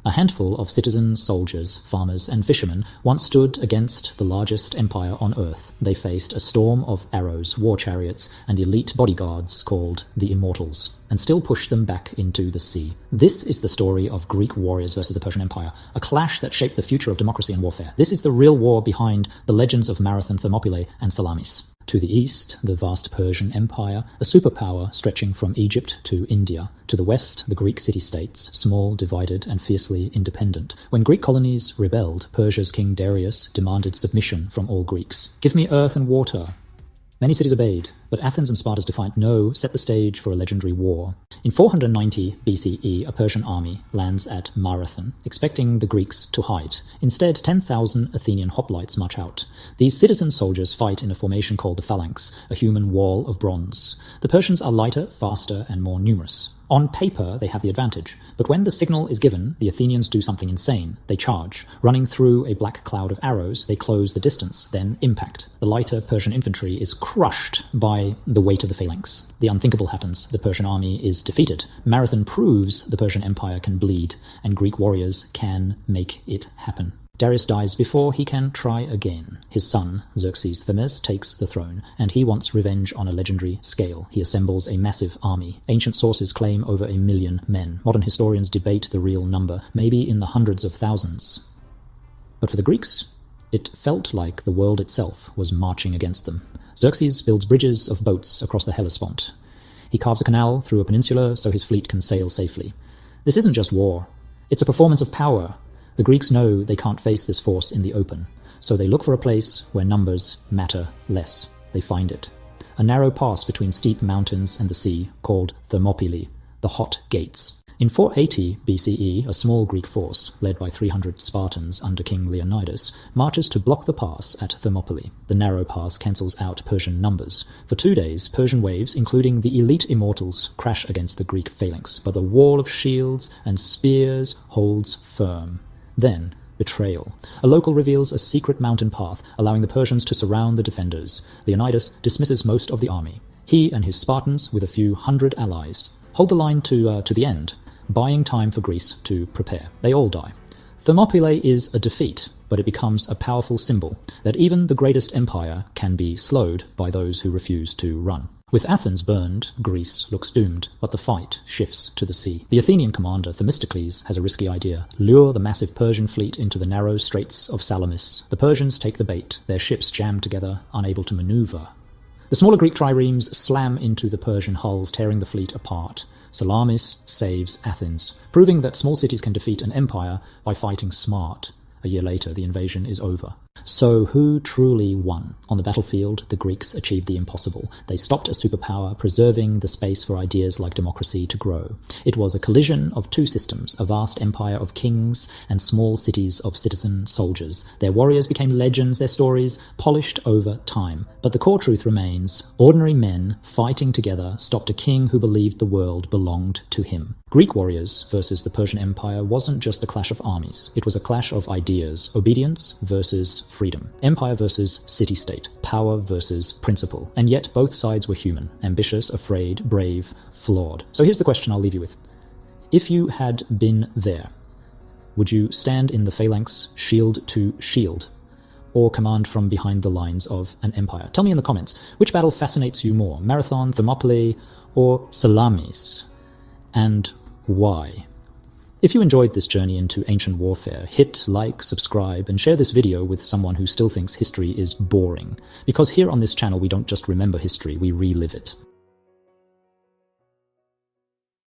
A handful of citizens, soldiers, farmers, and fishermen once stood against the largest empire on earth. They faced a storm of arrows, war chariots, and elite bodyguards called the Immortals, and still pushed them back into the sea. This is the story of Greek warriors versus the Persian Empire, a clash that shaped the future of democracy and warfare. This is the real war behind the legends of Marathon, Thermopylae, and Salamis. To the east, the vast Persian Empire, a superpower stretching from Egypt to India. To the west, the Greek city-states, small, divided, and fiercely independent. When Greek colonies rebelled, Persia's king Darius demanded submission from all Greeks. "Give me earth and water." Many cities obeyed, but Athens and Sparta's defiant no set the stage for a legendary war. In 490 BCE, a Persian army lands at Marathon, expecting the Greeks to hide. Instead, 10,000 Athenian hoplites march out. These citizen soldiers fight in a formation called the phalanx, a human wall of bronze. The Persians are lighter, faster, and more numerous. On paper, they have the advantage, but when the signal is given, the Athenians do something insane. They charge. Running through a black cloud of arrows, they close the distance, then impact. The lighter Persian infantry is crushed by the weight of the phalanx. The unthinkable happens. The Persian army is defeated. Marathon proves the Persian Empire can bleed, and Greek warriors can make it happen. Darius dies before he can try again. His son, Xerxes Thermes, takes the throne, and he wants revenge on a legendary scale. He assembles a massive army. Ancient sources claim over 1 million men. Modern historians debate the real number, maybe in the hundreds of thousands. But for the Greeks, it felt like the world itself was marching against them. Xerxes builds bridges of boats across the Hellespont. He carves a canal through a peninsula so his fleet can sail safely. This isn't just war. It's a performance of power. The Greeks know they can't face this force in the open, so they look for a place where numbers matter less. They find it. A narrow pass between steep mountains and the sea, called Thermopylae, the Hot Gates. In 480 BCE, a small Greek force, led by 300 Spartans under King Leonidas, marches to block the pass at Thermopylae. The narrow pass cancels out Persian numbers. For 2 days, Persian waves, including the elite Immortals, crash against the Greek phalanx, but the wall of shields and spears holds firm. Then, betrayal. A local reveals a secret mountain path, allowing the Persians to surround the defenders. Leonidas dismisses most of the army. He and his Spartans, with a few hundred allies, hold the line to the end, buying time for Greece to prepare. They all die. Thermopylae is a defeat, but it becomes a powerful symbol that even the greatest empire can be slowed by those who refuse to run. With Athens burned, Greece looks doomed, but the fight shifts to the sea. The Athenian commander, Themistocles, has a risky idea. Lure the massive Persian fleet into the narrow straits of Salamis. The Persians take the bait, their ships jam together, unable to maneuver. The smaller Greek triremes slam into the Persian hulls, tearing the fleet apart. Salamis saves Athens, proving that small cities can defeat an empire by fighting smart. A year later, the invasion is over. So who truly won? On the battlefield, the Greeks achieved the impossible. They stopped a superpower, preserving the space for ideas like democracy to grow. It was a collision of two systems, a vast empire of kings and small cities of citizen soldiers. Their warriors became legends, their stories polished over time. But the core truth remains: ordinary men fighting together stopped a king who believed the world belonged to him. Greek warriors versus the Persian Empire wasn't just a clash of armies. It was a clash of ideas. Obedience versus freedom. Empire versus city-state. Power versus principle. And yet both sides were human. Ambitious, afraid, brave, flawed. So here's the question I'll leave you with. If you had been there, would you stand in the phalanx, shield to shield, or command from behind the lines of an empire? Tell me in the comments, which battle fascinates you more, Marathon, Thermopylae, or Salamis? And why? If you enjoyed this journey into ancient warfare, hit like, subscribe, and share this video with someone who still thinks history is boring. Because here on this channel we don't just remember history, we relive it.